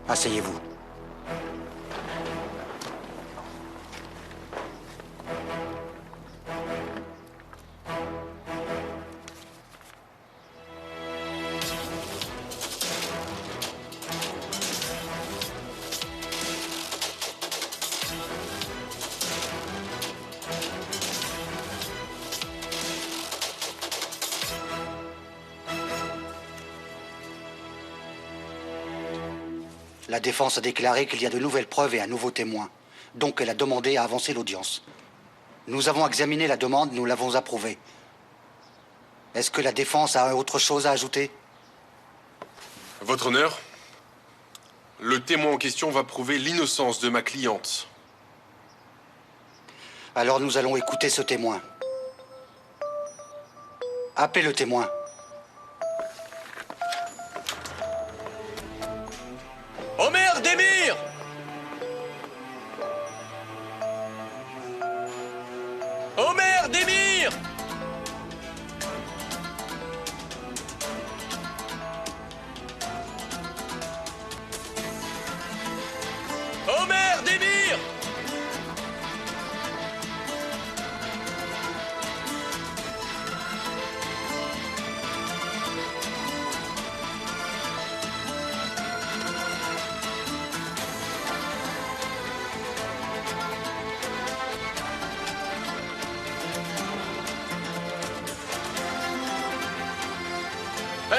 Asseyez-vous. La défense a déclaré qu'il y a de nouvelles preuves et un nouveau témoin. Donc elle a demandé à avancer l'audience. Nous avons examiné la demande, nous l'avons approuvée. Est-ce que la défense a autre chose à ajouter? Votre honneur, le témoin en question va prouver l'innocence de ma cliente. Alors nous allons écouter ce témoin. Appelez le témoin. Omer Demir! Omer Demir! Omer Demir!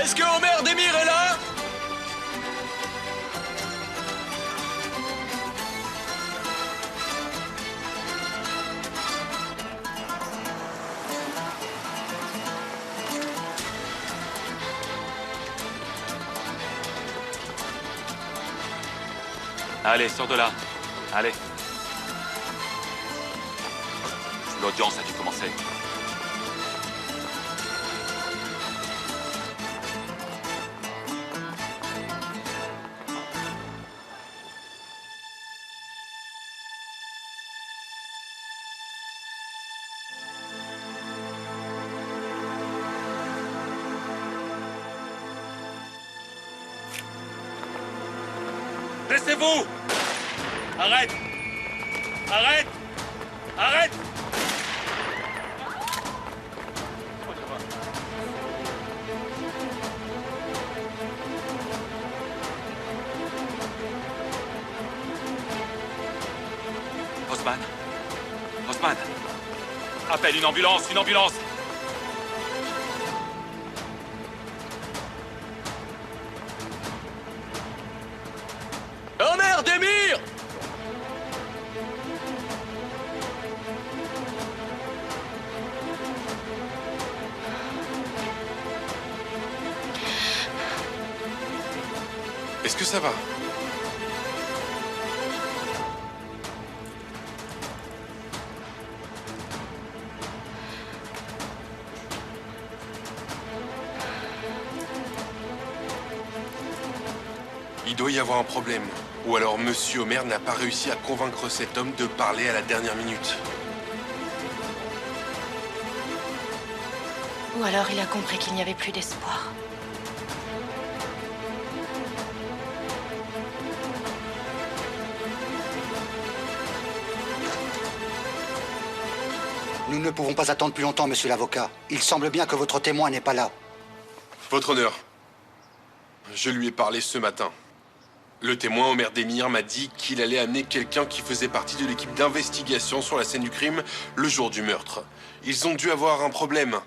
Est-ce que Omer Demir est là? Allez, sors de là. Allez. L'audience a dû commencer. Laissez-vous! Arrête! Arrête! Arrête! Osman! Osman! Appelle une ambulance! Une ambulance! Omer Demir! Est-ce que ça va? Il doit y avoir un problème. Ou alors Monsieur Omer n'a pas réussi à convaincre cet homme de parler à la dernière minute. Ou alors il a compris qu'il n'y avait plus d'espoir. Nous ne pouvons pas attendre plus longtemps, monsieur l'avocat. Il semble bien que votre témoin n'est pas là. Votre honneur, je lui ai parlé ce matin. Le témoin, Omer Demir, m'a dit qu'il allait amener quelqu'un qui faisait partie de l'équipe d'investigation sur la scène du crime le jour du meurtre. Ils ont dû avoir un problème.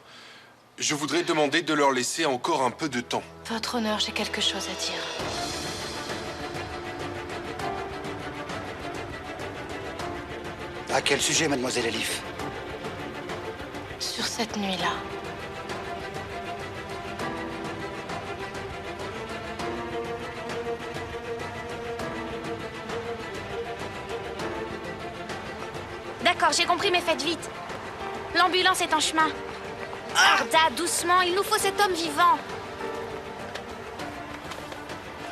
Je voudrais demander de leur laisser encore un peu de temps. Votre honneur, j'ai quelque chose à dire. À quel sujet, mademoiselle Elif? Sur cette nuit-là. D'accord, j'ai compris, mais faites vite. L'ambulance est en chemin. Arda, doucement, il nous faut cet homme vivant.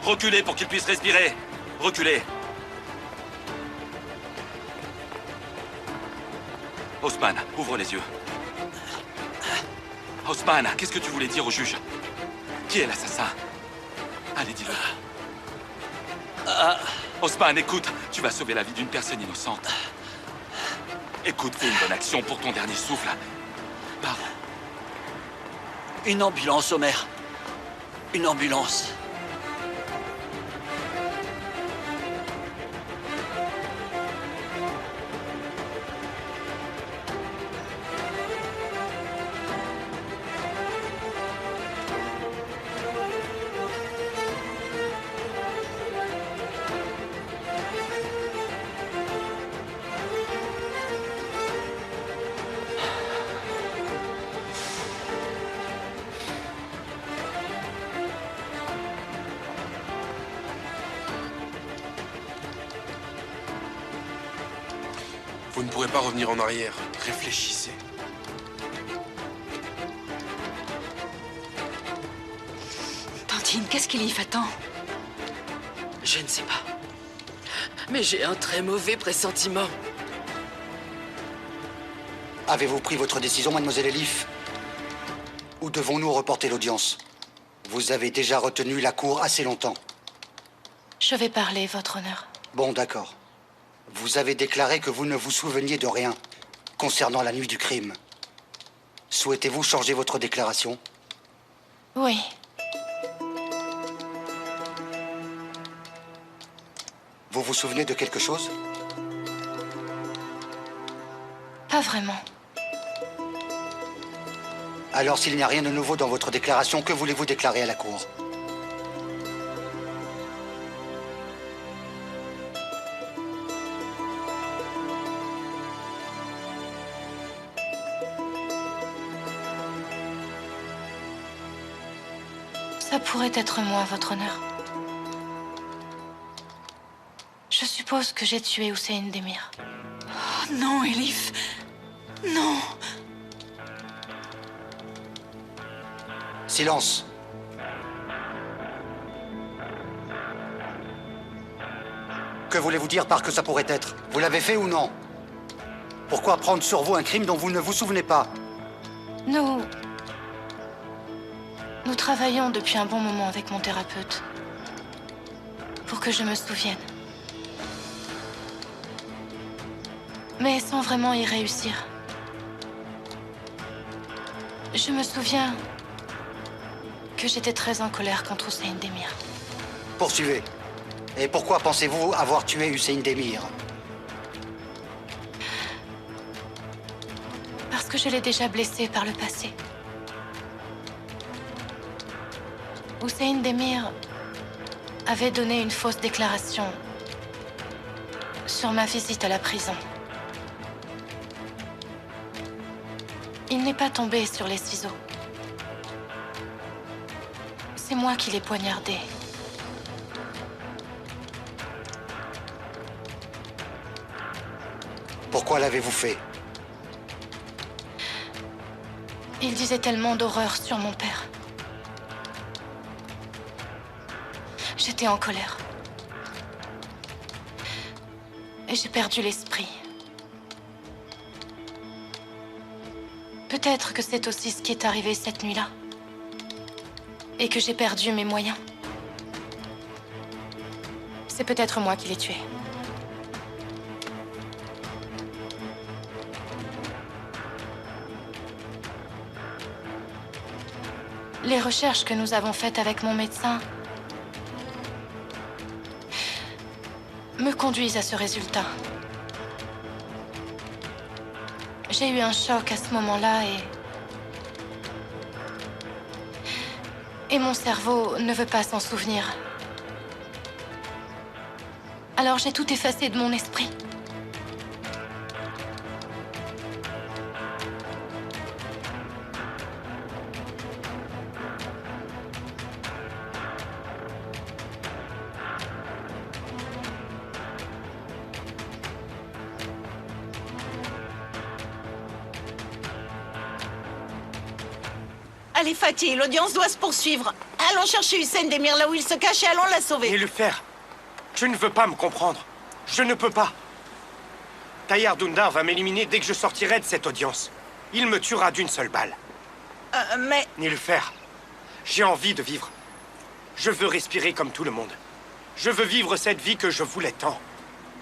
Reculez pour qu'il puisse respirer. Reculez. Osman, ouvre les yeux. Osman, qu'est-ce que tu voulais dire au juge? Qui est l'assassin? Allez, dis-le. Osman, écoute, tu vas sauver la vie d'une personne innocente. Écoute, fais une bonne action pour ton dernier souffle. Parle. Une ambulance, Omer. Une ambulance. Vous ne pourrez pas revenir en arrière. Réfléchissez. Tantine, qu'est-ce qu'il y fait tant? Je ne sais pas. Mais j'ai un très mauvais pressentiment. Avez-vous pris votre décision, mademoiselle Elif? Ou devons-nous reporter l'audience? Vous avez déjà retenu la cour assez longtemps. Je vais parler, votre honneur. Bon, d'accord. Vous avez déclaré que vous ne vous souveniez de rien concernant la nuit du crime. Souhaitez-vous changer votre déclaration? Oui. Vous vous souvenez de quelque chose? Pas vraiment. Alors, s'il n'y a rien de nouveau dans votre déclaration, que voulez-vous déclarer à la cour? Ça pourrait être moi, votre honneur. Je suppose que j'ai tué Hussein Demir. Oh non, Elif. Non. Silence. Que voulez-vous dire par que ça pourrait être? Vous l'avez fait ou non? Pourquoi prendre sur vous un crime dont vous ne vous souvenez pas? Nous travaillons depuis un bon moment avec mon thérapeute. Pour que je me souvienne. Mais sans vraiment y réussir. Je me souviens que j'étais très en colère contre Hussein Demir. Poursuivez. Et pourquoi pensez-vous avoir tué Hussein Demir? Parce que je l'ai déjà blessé par le passé. Hussein Demir avait donné une fausse déclaration sur ma visite à la prison. Il n'est pas tombé sur les ciseaux. C'est moi qui l'ai poignardé. Pourquoi l'avez-vous fait? Il disait tellement d'horreur sur mon père. J'étais en colère. Et j'ai perdu l'esprit. Peut-être que c'est aussi ce qui est arrivé cette nuit-là. Et que j'ai perdu mes moyens. C'est peut-être moi qui l'ai tué. Les recherches que nous avons faites avec mon médecin me conduisent à ce résultat. J'ai eu un choc à ce moment-là et mon cerveau ne veut pas s'en souvenir. Alors j'ai tout effacé de mon esprit. Allez, Fatih, l'audience doit se poursuivre. Allons chercher Hussein Demir là où il se cache et allons la sauver. Niloufer, tu ne veux pas me comprendre. Je ne peux pas. Tayyar Dundar va m'éliminer dès que je sortirai de cette audience. Il me tuera d'une seule balle. Mais... Niloufer, j'ai envie de vivre. Je veux respirer comme tout le monde. Je veux vivre cette vie que je voulais tant.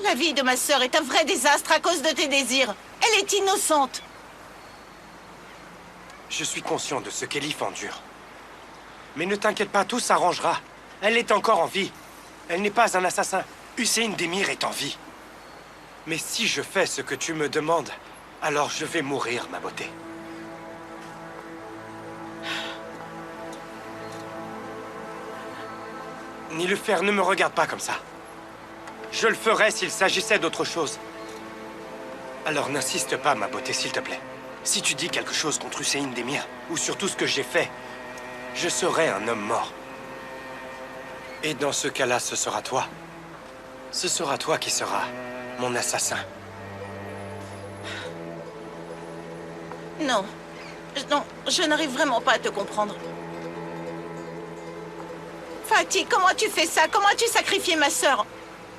La vie de ma sœur est un vrai désastre à cause de tes désirs. Elle est innocente. Je suis conscient de ce qu'Elif endure. Mais ne t'inquiète pas, tout s'arrangera. Elle est encore en vie. Elle n'est pas un assassin. Hussein Demir est en vie. Mais si je fais ce que tu me demandes, alors je vais mourir, ma beauté. Nilufer, ne me regarde pas comme ça. Je le ferais s'il s'agissait d'autre chose. Alors n'insiste pas, ma beauté, s'il te plaît. Si tu dis quelque chose contre Hussein Demir, ou sur tout ce que j'ai fait, je serai un homme mort. Et dans ce cas-là, ce sera toi. Ce sera toi qui seras mon assassin. Non. Non, je n'arrive vraiment pas à te comprendre. Fatih, comment tu fais ça? Comment as-tu sacrifié ma sœur?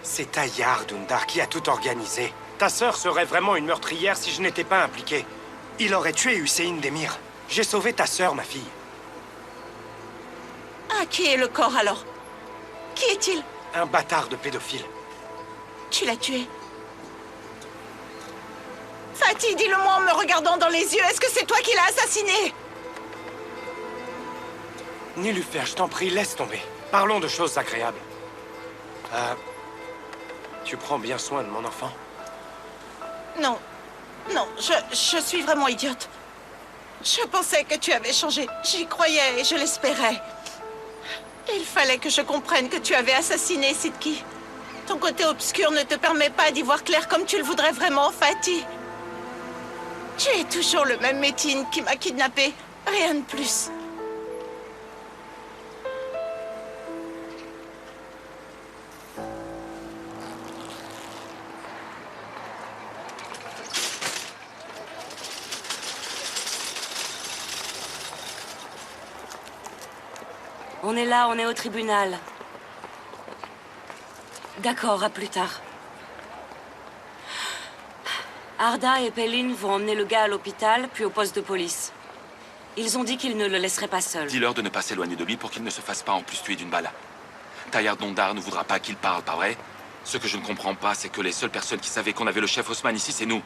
C'est Tayar Dundar qui a tout organisé. Ta sœur serait vraiment une meurtrière si je n'étais pas impliqué. Il aurait tué Hussein Demir. J'ai sauvé ta sœur, ma fille. Ah, qui est le corps alors? Qui est-il? Un bâtard de pédophile. Tu l'as tué? Fatih, dis-le-moi en me regardant dans les yeux. Est-ce que c'est toi qui l'as assassiné? Nilufer, je t'en prie, laisse tomber. Parlons de choses agréables. Tu prends bien soin de mon enfant? Non. Non, je suis vraiment idiote. Je pensais que tu avais changé. J'y croyais et je l'espérais. Il fallait que je comprenne que tu avais assassiné Sidki. Ton côté obscur ne te permet pas d'y voir clair comme tu le voudrais vraiment, Fatih. Tu es toujours le même Métine qui m'a kidnappé. Rien de plus. On est là, on est au tribunal. D'accord, à plus tard. Arda et Pelin vont emmener le gars à l'hôpital, puis au poste de police. Ils ont dit qu'ils ne le laisseraient pas seul. Dis-leur de ne pas s'éloigner de lui pour qu'il ne se fasse pas en plus tuer d'une balle. Tayar Dundar ne voudra pas qu'il parle, pas vrai? Ce que je ne comprends pas, c'est que les seules personnes qui savaient qu'on avait le chef Osman ici, c'est nous.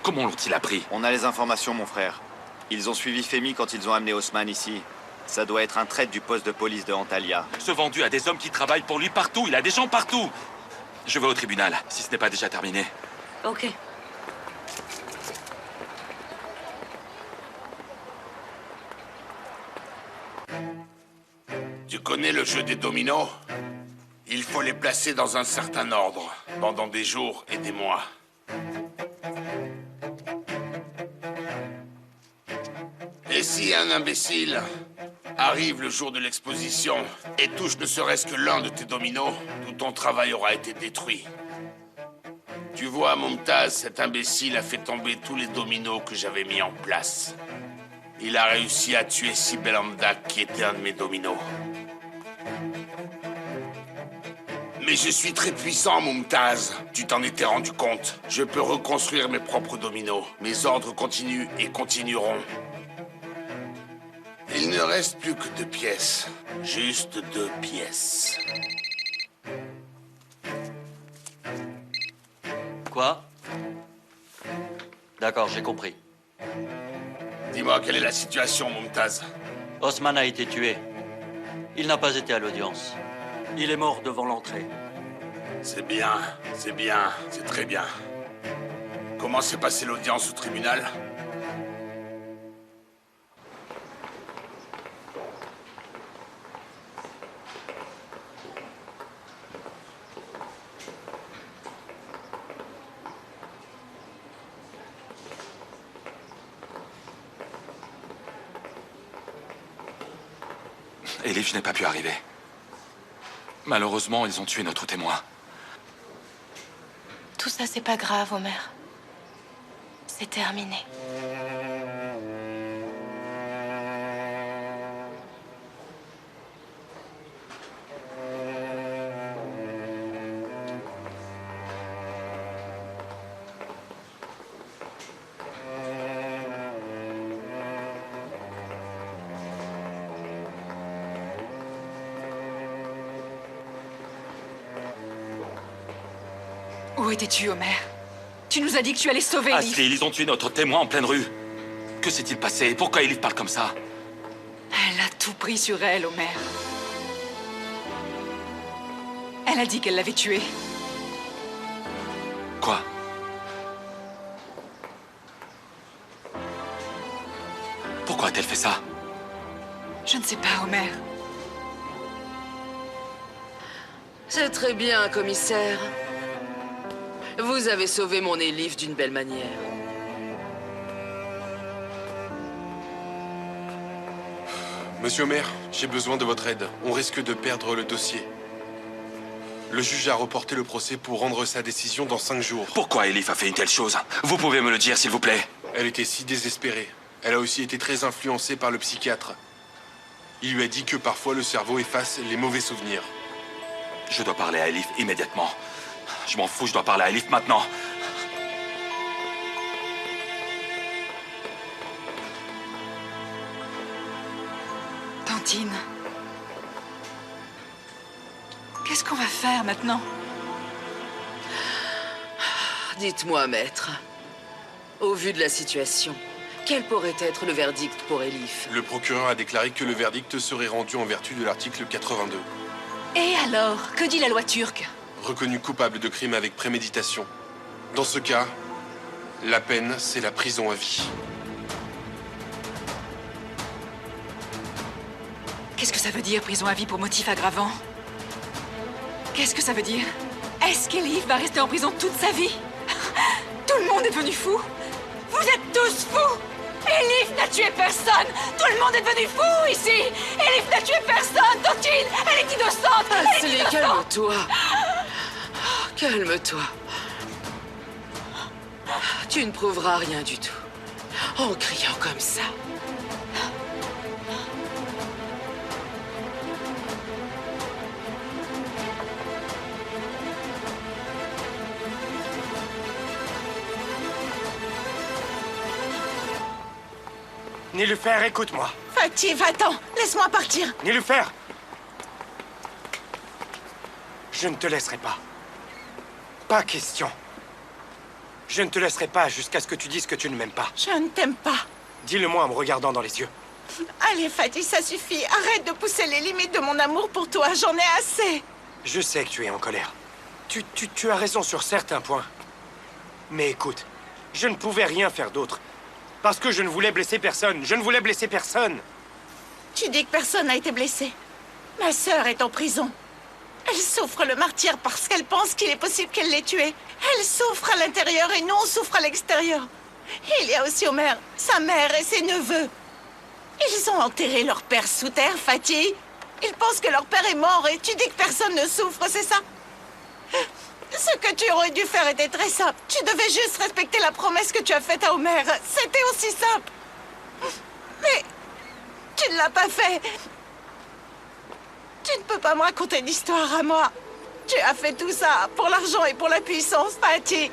Comment l'ont-ils appris? On a les informations, mon frère. Ils ont suivi Femi quand ils ont amené Osman ici. Ça doit être un traître du poste de police de Antalya. Ce vendu a des hommes qui travaillent pour lui partout. Il a des gens partout. Je vais au tribunal, si ce n'est pas déjà terminé. Ok. Tu connais le jeu des dominos? Il faut les placer dans un certain ordre, pendant des jours et des mois. Et si un imbécile arrive le jour de l'exposition et touche ne serait-ce que l'un de tes dominos, tout ton travail aura été détruit. Tu vois, Mumtaz, cet imbécile a fait tomber tous les dominos que j'avais mis en place. Il a réussi à tuer Sibel Amdak, qui était un de mes dominos. Mais je suis très puissant, Mumtaz. Tu t'en étais rendu compte. Je peux reconstruire mes propres dominos. Mes ordres continuent et continueront. Il ne reste plus que 2 pièces. Juste 2 pièces. Quoi? D'accord, j'ai compris. Dis-moi, quelle est la situation, Mumtaz? Osman a été tué. Il n'a pas été à l'audience. Il est mort devant l'entrée. C'est bien, c'est très bien. Comment s'est passée l'audience au tribunal? Elif, je n'ai pas pu arriver. Malheureusement, ils ont tué notre témoin. Tout ça, c'est pas grave, Omer. C'est terminé. Où étais-tu, Homer? Tu nous as dit que tu allais sauver Elif. Ashley, ils ont tué notre témoin en pleine rue. Que s'est-il passé? Pourquoi Elif parle comme ça? Elle a tout pris sur elle, Homer. Elle a dit qu'elle l'avait tué. Quoi? Pourquoi a-t-elle fait ça? Je ne sais pas, Homer. C'est très bien, commissaire. Vous avez sauvé mon Elif d'une belle manière. Monsieur Homer, j'ai besoin de votre aide. On risque de perdre le dossier. Le juge a reporté le procès pour rendre sa décision dans 5 jours. Pourquoi Elif a fait une telle chose? Vous pouvez me le dire, s'il vous plaît? Elle était si désespérée. Elle a aussi été très influencée par le psychiatre. Il lui a dit que parfois le cerveau efface les mauvais souvenirs. Je dois parler à Elif immédiatement. Je m'en fous, je dois parler à Elif maintenant. Tantine. Qu'est-ce qu'on va faire maintenant? Dites-moi, maître. Au vu de la situation, quel pourrait être le verdict pour Elif? Le procureur a déclaré que le verdict serait rendu en vertu de l'article 82. Et alors? Que dit la loi turque? Reconnu coupable de crime avec préméditation. Dans ce cas, la peine, c'est la prison à vie. Qu'est-ce que ça veut dire, prison à vie pour motif aggravant? Qu'est-ce que ça veut dire? Est-ce qu'Elif va rester en prison toute sa vie? Tout le monde est devenu fou? Vous êtes tous fous! Elif n'a tué personne! Tout le monde est devenu fou ici! Elif n'a tué personne! Tantine, elle est innocente! Ashley, calme-toi! Calme-toi. Tu ne prouveras rien du tout. En criant comme ça. Niloufer, écoute-moi. Fatih, va-t'en. Laisse-moi partir. Niloufer! Je ne te laisserai pas. Pas question. Je ne te laisserai pas jusqu'à ce que tu dises que tu ne m'aimes pas. Je ne t'aime pas. Dis-le-moi en me regardant dans les yeux. Allez, Fatih, ça suffit. Arrête de pousser les limites de mon amour pour toi. J'en ai assez. Je sais que tu es en colère. Tu as raison sur certains points. Mais écoute, je ne pouvais rien faire d'autre. Parce que je ne voulais blesser personne. Je ne voulais blesser personne. Tu dis que personne n'a été blessé. Ma sœur est en prison. Elle souffre le martyre parce qu'elle pense qu'il est possible qu'elle l'ait tué. Elle souffre à l'intérieur et nous, on souffre à l'extérieur. Il y a aussi Homer, sa mère et ses neveux. Ils ont enterré leur père sous terre, Fatih. Ils pensent que leur père est mort et tu dis que personne ne souffre, c'est ça? Ce que tu aurais dû faire était très simple. Tu devais juste respecter la promesse que tu as faite à Homer. C'était aussi simple. Mais tu ne l'as pas fait. Tu ne peux pas me raconter l'histoire à moi. Tu as fait tout ça pour l'argent et pour la puissance, Fatih.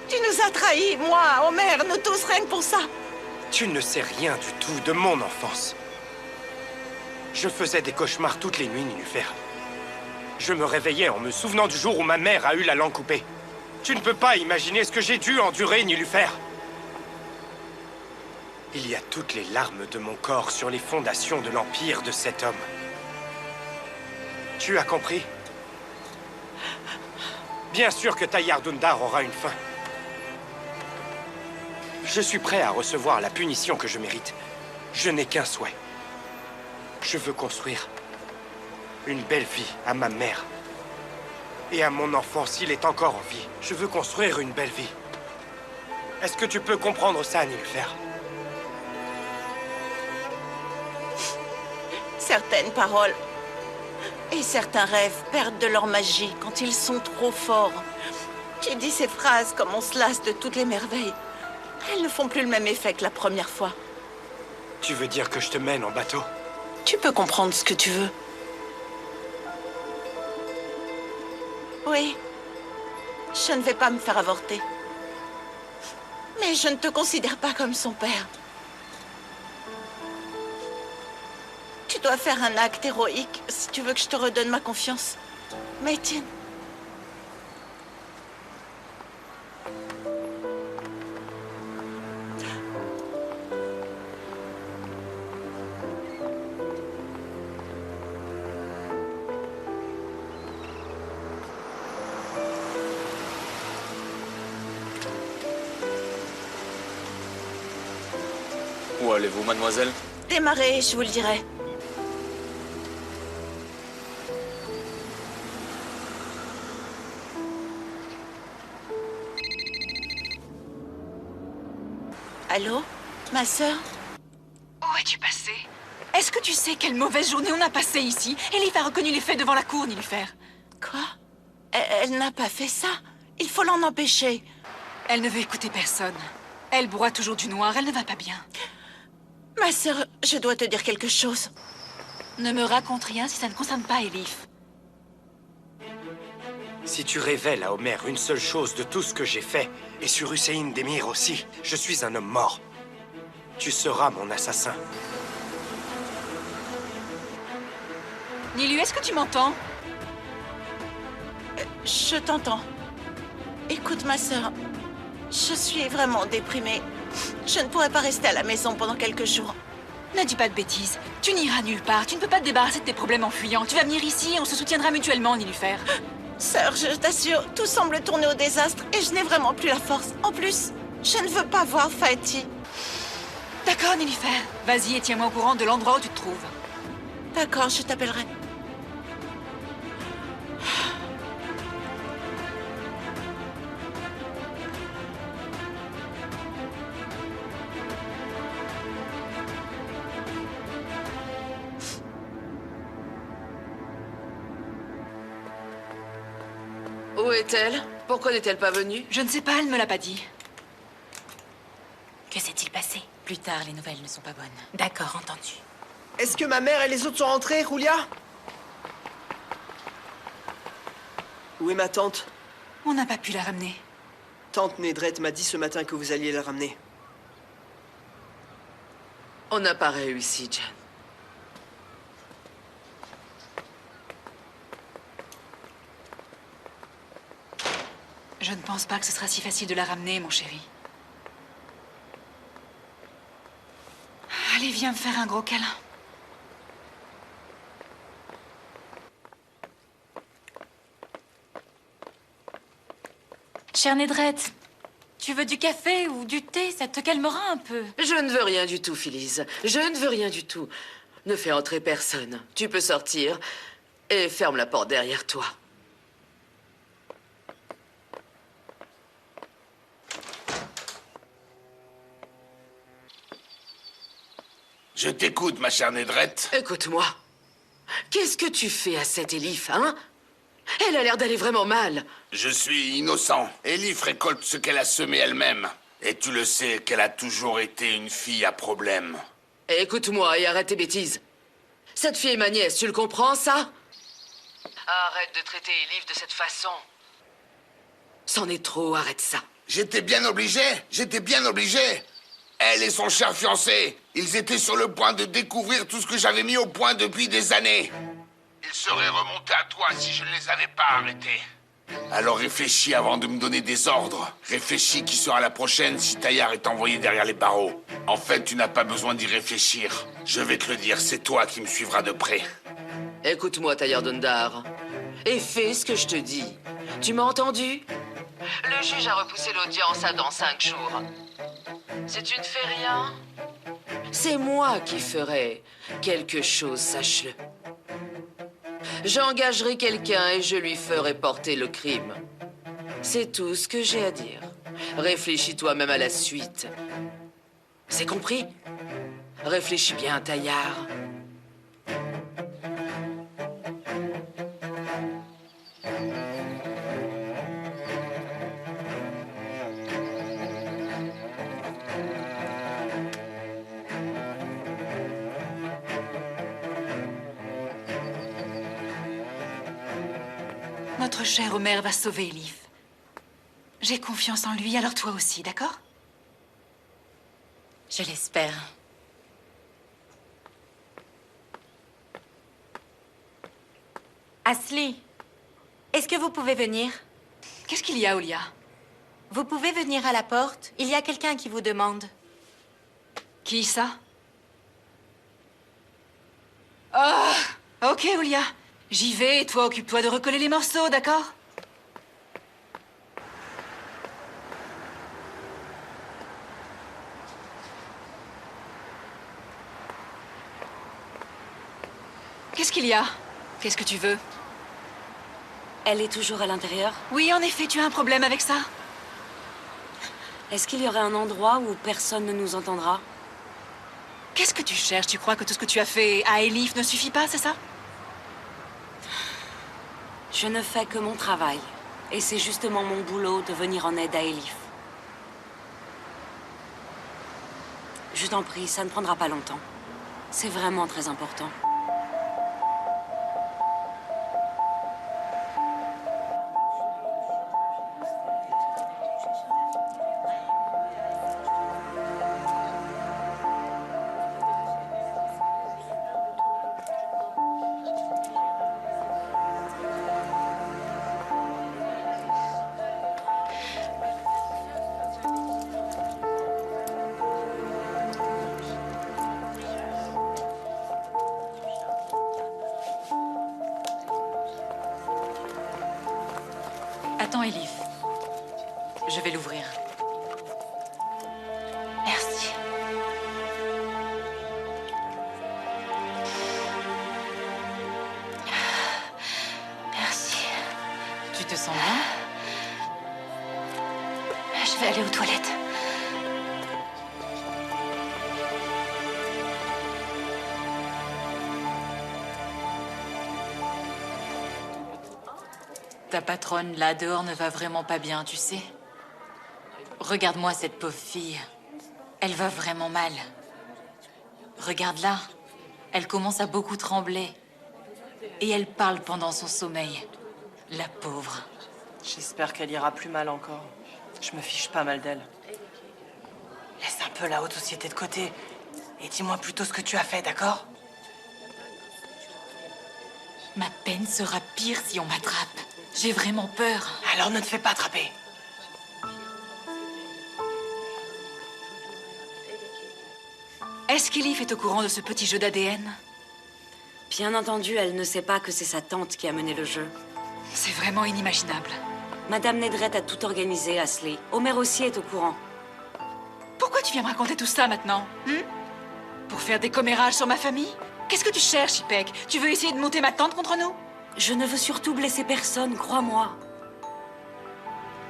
Tu nous as trahis, moi, Homer, nous tous, rien que pour ça. Tu ne sais rien du tout de mon enfance. Je faisais des cauchemars toutes les nuits, Niloufer. Je me réveillais en me souvenant du jour où ma mère a eu la langue coupée. Tu ne peux pas imaginer ce que j'ai dû endurer, Niloufer. Il y a toutes les larmes de mon corps sur les fondations de l'empire de cet homme. Tu as compris? Bien sûr que Tayyar Dundar aura une fin. Je suis prêt à recevoir la punition que je mérite. Je n'ai qu'un souhait. Je veux construire une belle vie à ma mère. Et à mon enfant s'il est encore en vie. Je veux construire une belle vie. Est-ce que tu peux comprendre ça, Niloufer? Certaines paroles et certains rêves perdent de leur magie quand ils sont trop forts. Tu dis ces phrases comme on se lasse de toutes les merveilles. Elles ne font plus le même effet que la première fois. Tu veux dire que je te mène en bateau? Tu peux comprendre ce que tu veux. Oui. Je ne vais pas me faire avorter. Mais je ne te considère pas comme son père. Tu dois faire un acte héroïque si tu veux que je te redonne ma confiance. Metin. Où allez-vous, mademoiselle? Démarrez, je vous le dirai. Allô? Ma sœur? Où es-tu passé? Est-ce que tu sais quelle mauvaise journée on a passée ici? Elif a reconnu les faits devant la cour, Nilufer. Quoi? Elle n'a pas fait ça. Il faut l'en empêcher. Elle ne veut écouter personne. Elle boit toujours du noir, elle ne va pas bien. Ma sœur, je dois te dire quelque chose. Ne me raconte rien si ça ne concerne pas Elif. Si tu révèles à Homer une seule chose de tout ce que j'ai fait, et sur Hussein Demir aussi, je suis un homme mort. Tu seras mon assassin. Nilu, est-ce que tu m'entends? Je t'entends. Écoute, ma sœur, je suis vraiment déprimée. Je ne pourrais pas rester à la maison pendant quelques jours. Ne dis pas de bêtises. Tu n'iras nulle part. Tu ne peux pas te débarrasser de tes problèmes en fuyant. Tu vas venir ici et on se soutiendra mutuellement, Nilufer. Sœur, je t'assure, tout semble tourner au désastre et je n'ai vraiment plus la force. En plus, je ne veux pas voir Fatih. D'accord, Nilufer. Vas-y et tiens-moi au courant de l'endroit où tu te trouves. D'accord, je t'appellerai. Où est-elle? Pourquoi n'est-elle pas venue? Je ne sais pas, elle ne me l'a pas dit. Que s'est-il passé? Plus tard, les nouvelles ne sont pas bonnes. D'accord, entendu. Est-ce que ma mère et les autres sont rentrés, Julia? Où est ma tante? On n'a pas pu la ramener. Tante Nedret m'a dit ce matin que vous alliez la ramener. On n'a pas réussi, Jen. Je ne pense pas que ce sera si facile de la ramener, mon chéri. Allez, viens me faire un gros câlin. Chère Nedret, tu veux du café ou du thé? Ça te calmera un peu. Je ne veux rien du tout, Phyllis. Je ne veux rien du tout. Ne fais entrer personne. Tu peux sortir et ferme la porte derrière toi. Je t'écoute, ma chère Nedret. Écoute-moi. Qu'est-ce que tu fais à cette Elif, hein? Elle a l'air d'aller vraiment mal. Je suis innocent. Elif récolte ce qu'elle a semé elle-même. Et tu le sais qu'elle a toujours été une fille à problème. Écoute-moi et arrête tes bêtises. Cette fille est ma nièce, tu le comprends, ça? Arrête de traiter Elif de cette façon. C'en est trop, arrête ça. J'étais bien obligé. Elle et son cher fiancé, ils étaient sur le point de découvrir tout ce que j'avais mis au point depuis des années. Ils seraient remontés à toi si je ne les avais pas arrêtés. Alors réfléchis avant de me donner des ordres. Réfléchis qui sera la prochaine si Taillard est envoyé derrière les barreaux. En fait, tu n'as pas besoin d'y réfléchir. Je vais te le dire, c'est toi qui me suivras de près. Écoute-moi, Taillard Dundar. Et fais ce que je te dis. Tu m'as entendu? Le juge a repoussé l'audience à dans 5 jours. Si tu ne fais rien, c'est moi qui ferai quelque chose, sache-le. J'engagerai quelqu'un et je lui ferai porter le crime. C'est tout ce que j'ai à dire. Réfléchis toi-même à la suite. C'est compris? Réfléchis bien, Taillard. Notre cher Homer va sauver Elif. J'ai confiance en lui, alors toi aussi, d'accord? Je l'espère. Asli, est-ce que vous pouvez venir? Qu'est-ce qu'il y a, Olia? Vous pouvez venir à la porte? Il y a quelqu'un qui vous demande. Qui ça? Oh, ok, Olia. J'y vais et toi, occupe-toi de recoller les morceaux, d'accord? Qu'est-ce qu'il y a? Qu'est-ce que tu veux? Elle est toujours à l'intérieur? Oui, en effet, tu as un problème avec ça? Est-ce qu'il y aurait un endroit où personne ne nous entendra? Qu'est-ce que tu cherches? Tu crois que tout ce que tu as fait à Elif ne suffit pas, c'est ça? Je ne fais que mon travail. Et c'est justement mon boulot de venir en aide à Elif. Je t'en prie, ça ne prendra pas longtemps. C'est vraiment très important. Attends, Elif. Je vais l'ouvrir. Merci. Merci. Tu te sens bien? Je vais aller aux toilettes. Ta patronne, là, dehors, ne va vraiment pas bien, tu sais. Regarde-moi cette pauvre fille. Elle va vraiment mal. Regarde-la. Elle commence à beaucoup trembler. Et elle parle pendant son sommeil. La pauvre. J'espère qu'elle ira plus mal encore. Je me fiche pas mal d'elle. Laisse un peu la haute société de côté. Et dis-moi plutôt ce que tu as fait, d'accord? Ma peine sera pire si on m'attrape. J'ai vraiment peur. Alors ne te fais pas attraper. Est-ce qu'Elif est au courant de ce petit jeu d'ADN? Bien entendu, elle ne sait pas que c'est sa tante qui a mené le jeu. C'est vraiment inimaginable. Madame Nedret a tout organisé, Ashley. Homer aussi est au courant. Pourquoi tu viens me raconter tout ça maintenant? Pour faire des commérages sur ma famille? Qu'est-ce que tu cherches, Ipek? Tu veux essayer de monter ma tante contre nous? Je ne veux surtout blesser personne, crois-moi.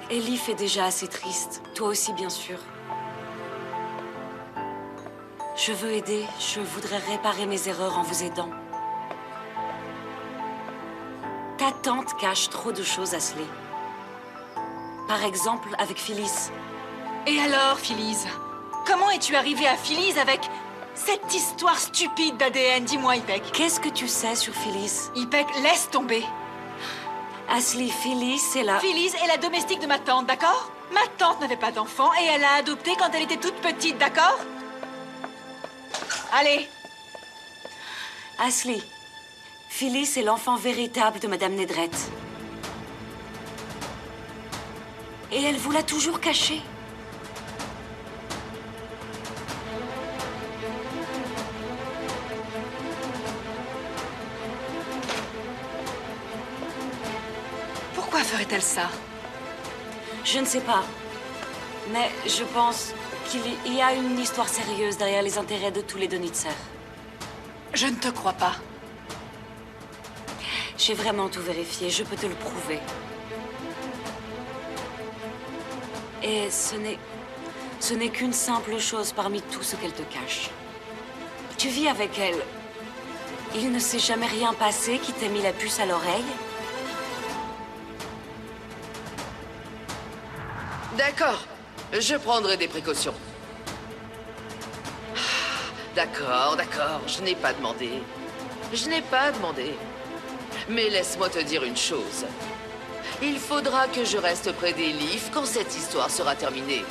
Elif est déjà assez triste. Toi aussi, bien sûr. Je veux aider. Je voudrais réparer mes erreurs en vous aidant. Ta tante cache trop de choses, Ashley. Par exemple, avec Phyllis. Et alors, Phyllis? Comment es-tu arrivée à Phyllis avec cette histoire stupide d'ADN? Dis-moi, Ipek. Qu'est-ce que tu sais sur Phyllis? Ipek, laisse tomber. Ashley, Phyllis, c'est la... Phyllis est la domestique de ma tante, d'accord? Ma tante n'avait pas d'enfant et elle l'a adoptée quand elle était toute petite, d'accord? Allez. Ashley, Phyllis est l'enfant véritable de Madame Nedret. Et elle vous l'a toujours caché. Pourquoi ferait-elle ça? Je ne sais pas. Mais je pense qu'il y a une histoire sérieuse derrière les intérêts de tous les Donitzer. Je ne te crois pas. J'ai vraiment tout vérifié, je peux te le prouver. Et ce n'est qu'une simple chose parmi tout ce qu'elle te cache. Tu vis avec elle. Il ne s'est jamais rien passé qui t'ait mis la puce à l'oreille? D'accord, je prendrai des précautions. D'accord, je n'ai pas demandé. Je n'ai pas demandé. Mais laisse-moi te dire une chose. Il faudra que je reste près d'Elif quand cette histoire sera terminée.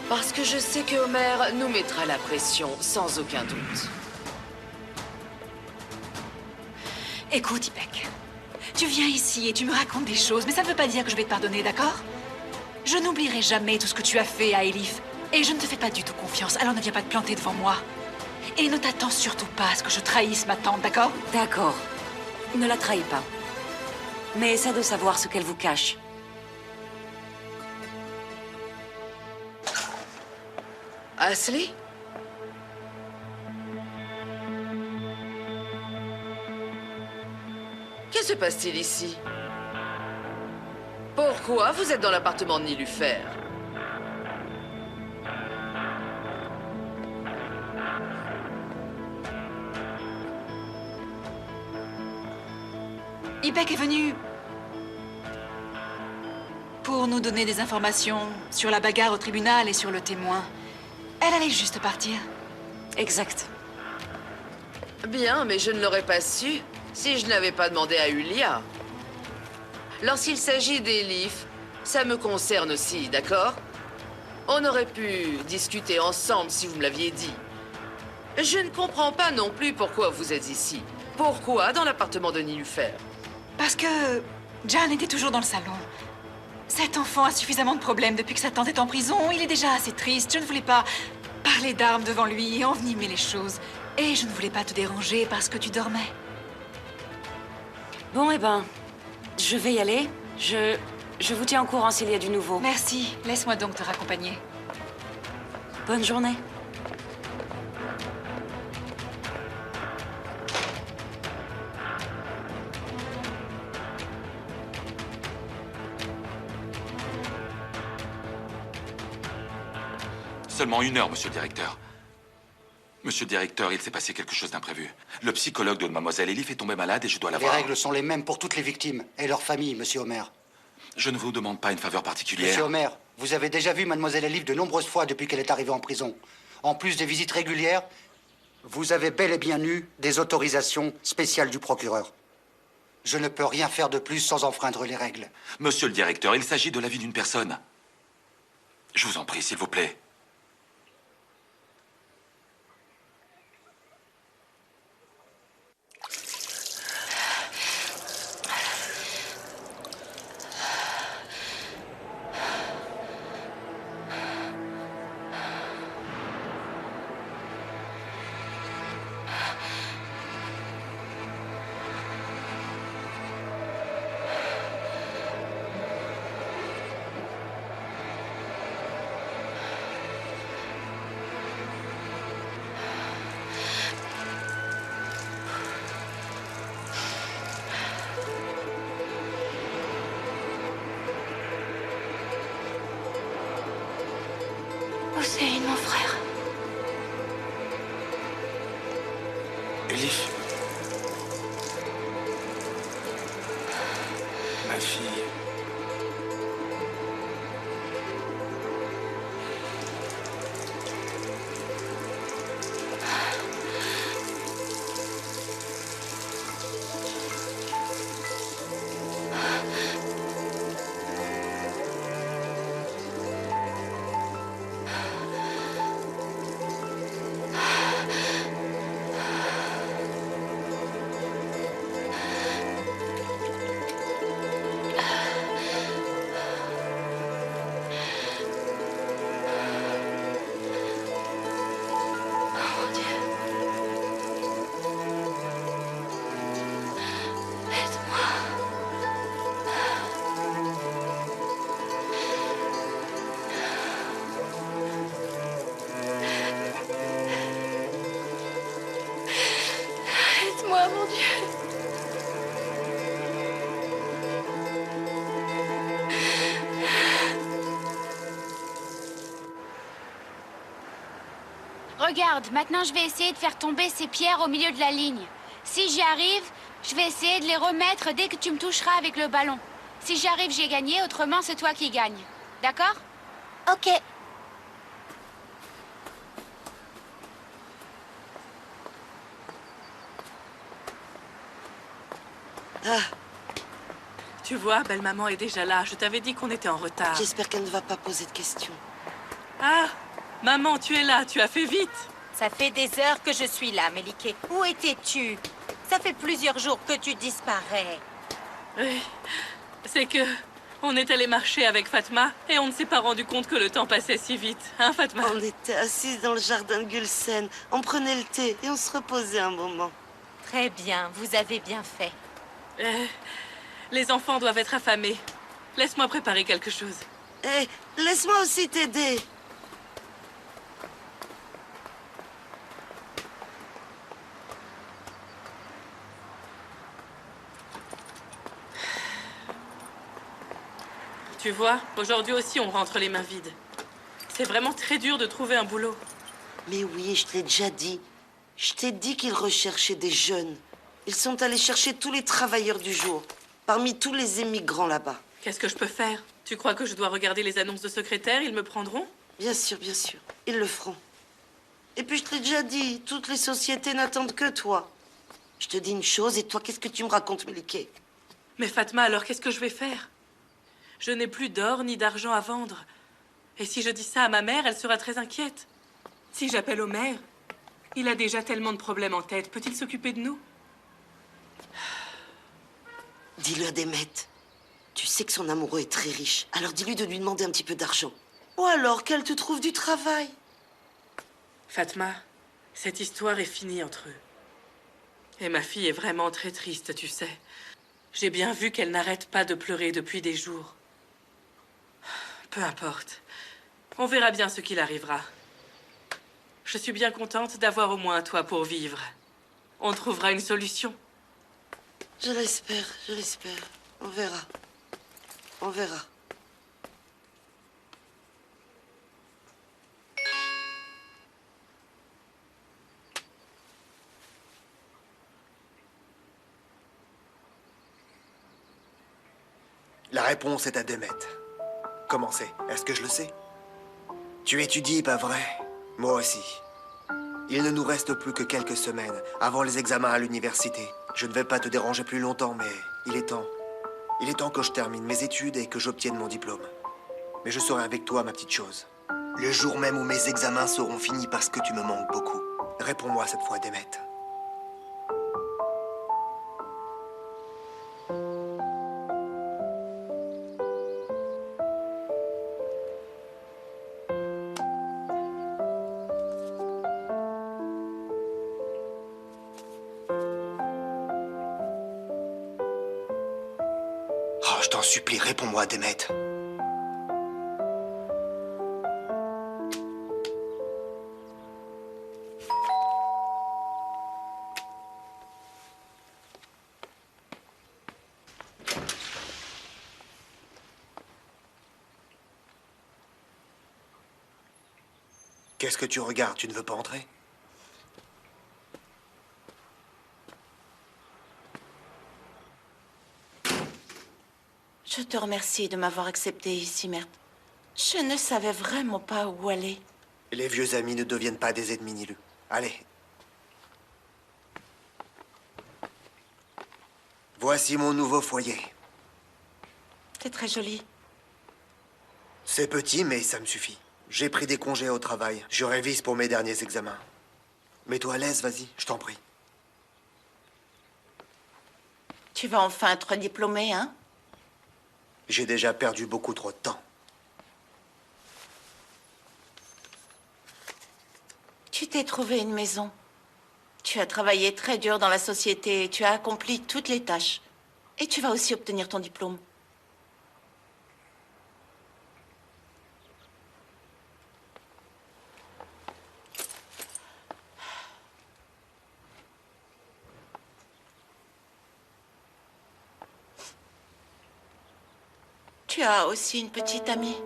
Parce que je sais que Homer nous mettra la pression, sans aucun doute. Écoute, Ipek. Tu viens ici et tu me racontes des choses, mais ça ne veut pas dire que je vais te pardonner, d'accord? Je n'oublierai jamais tout ce que tu as fait à Elif. Et je ne te fais pas du tout confiance, alors ne viens pas te planter devant moi. Et ne t'attends surtout pas à ce que je trahisse ma tante, d'accord? D'accord. Ne la trahis pas. Mais essaie de savoir ce qu'elle vous cache. Ashley? Que se passe-t-il ici? Pourquoi vous êtes dans l'appartement de Nilufer? Ibek est venu pour nous donner des informations sur la bagarre au tribunal et sur le témoin. Elle allait juste partir. Exact. Bien, mais je ne l'aurais pas su si je n'avais pas demandé à Ulia. Lorsqu'il s'agit d'Elif, ça me concerne aussi, d'accord? On aurait pu discuter ensemble si vous me l'aviez dit. Je ne comprends pas non plus pourquoi vous êtes ici. Pourquoi dans l'appartement de Nilufer? Parce que Jan était toujours dans le salon. Cet enfant a suffisamment de problèmes depuis que sa tante est en prison. Il est déjà assez triste. Je ne voulais pas parler d'armes devant lui et envenimer les choses. Et je ne voulais pas te déranger parce que tu dormais. Bon, eh ben, je vais y aller. Je vous tiens au courant s'il y a du nouveau. Merci. Laisse-moi donc te raccompagner. Bonne journée. Seulement 1 heure, monsieur le directeur. Monsieur le directeur, il s'est passé quelque chose d'imprévu. Le psychologue de mademoiselle Elif est tombé malade et je dois la Les voir. règles sont les mêmes pour toutes les victimes et leurs familles, monsieur Homer. Je ne vous demande pas une faveur particulière. Monsieur Homer, vous avez déjà vu mademoiselle Elif de nombreuses fois depuis qu'elle est arrivée en prison. En plus des visites régulières, vous avez bel et bien eu des autorisations spéciales du procureur. Je ne peux rien faire de plus sans enfreindre les règles. Monsieur le directeur, il s'agit de la vie d'une personne. Je vous en prie, s'il vous plaît. Hussein, mon frère. Elif. Ma fille. Aide-moi, mon Dieu. Regarde, maintenant je vais essayer de faire tomber ces pierres au milieu de la ligne. Si j'y arrive, je vais essayer de les remettre dès que tu me toucheras avec le ballon. Si j'y arrive, j'ai gagné, autrement c'est toi qui gagne. D'accord? Ok. Ah. Tu vois, belle-maman est déjà là. Je t'avais dit qu'on était en retard. J'espère qu'elle ne va pas poser de questions. Ah, maman, tu es là. Tu as fait vite. Ça fait des heures que je suis là, Melike. Où étais-tu? Ça fait plusieurs jours que tu disparais. Oui, c'est que on est allé marcher avec Fatma et on ne s'est pas rendu compte que le temps passait si vite. Hein, Fatma? On était assis dans le jardin de Gulsen. On prenait le thé et on se reposait un moment. Très bien, vous avez bien fait. Les enfants doivent être affamés. Laisse-moi préparer quelque chose. Hé, laisse-moi aussi t'aider. Tu vois, aujourd'hui aussi, on rentre les mains vides. C'est vraiment très dur de trouver un boulot. Mais oui, je te l'ai déjà dit. Je t'ai dit qu'ils recherchaient des jeunes. Ils sont allés chercher tous les travailleurs du jour, parmi tous les émigrants là-bas. Qu'est-ce que je peux faire? Tu crois que je dois regarder les annonces de secrétaire? Ils me prendront? Bien sûr, ils le feront. Et puis je te l'ai déjà dit, toutes les sociétés n'attendent que toi. Je te dis une chose, et toi, qu'est-ce que tu me racontes, Méliké? Mais Fatma, alors qu'est-ce que je vais faire? Je n'ai plus d'or ni d'argent à vendre. Et si je dis ça à ma mère, elle sera très inquiète. Si j'appelle Omer, il a déjà tellement de problèmes en tête. Peut-il s'occuper de nous? Dis-le à Demet. Tu sais que son amoureux est très riche. Alors dis-lui de lui demander un petit peu d'argent. Ou alors qu'elle te trouve du travail. Fatma, cette histoire est finie entre eux. Et ma fille est vraiment très triste, tu sais. J'ai bien vu qu'elle n'arrête pas de pleurer depuis des jours. Peu importe. On verra bien ce qu'il arrivera. Je suis bien contente d'avoir au moins toi pour vivre. On trouvera une solution. Je l'espère. On verra. On verra. La réponse est à Demet. Comment c'est? Est-ce que je le sais? Tu étudies, pas vrai? Moi aussi. Il ne nous reste plus que quelques semaines avant les examens à l'université. Je ne vais pas te déranger plus longtemps, mais il est temps. Il est temps que je termine mes études et que j'obtienne mon diplôme. Mais je serai avec toi, ma petite chose. Le jour même où mes examens seront finis parce que tu me manques beaucoup. Réponds-moi cette fois, Demet. Oh, je t'en supplie, réponds-moi, Demet. Qu'est-ce que tu regardes? Tu ne veux pas entrer? Je te remercie de m'avoir accepté ici, Mert. Je ne savais vraiment pas où aller. Les vieux amis ne deviennent pas des ennemis ni l'eux. Allez. Voici mon nouveau foyer. C'est très joli. C'est petit, mais ça me suffit. J'ai pris des congés au travail. Je révise pour mes derniers examens. Mets-toi à l'aise, vas-y, je t'en prie. Tu vas enfin être diplômé, hein? J'ai déjà perdu beaucoup trop de temps. Tu t'es trouvé une maison. Tu as travaillé très dur dans la société et tu as accompli toutes les tâches. Et tu vas aussi obtenir ton diplôme. Tu as aussi une petite amie.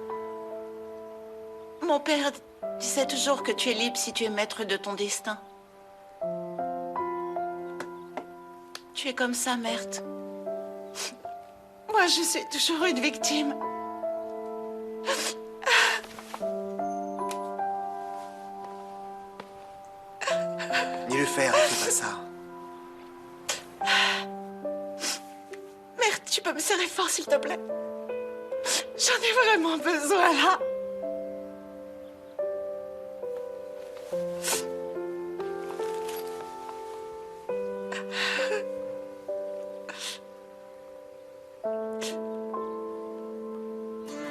Mon père disait toujours que tu es libre si tu es maître de ton destin. Tu es comme ça, Mert. Moi, je suis toujours une victime. Nilüfer, fais pas ça. Mert, tu peux me serrer fort, s'il te plaît? J'en ai vraiment besoin, là.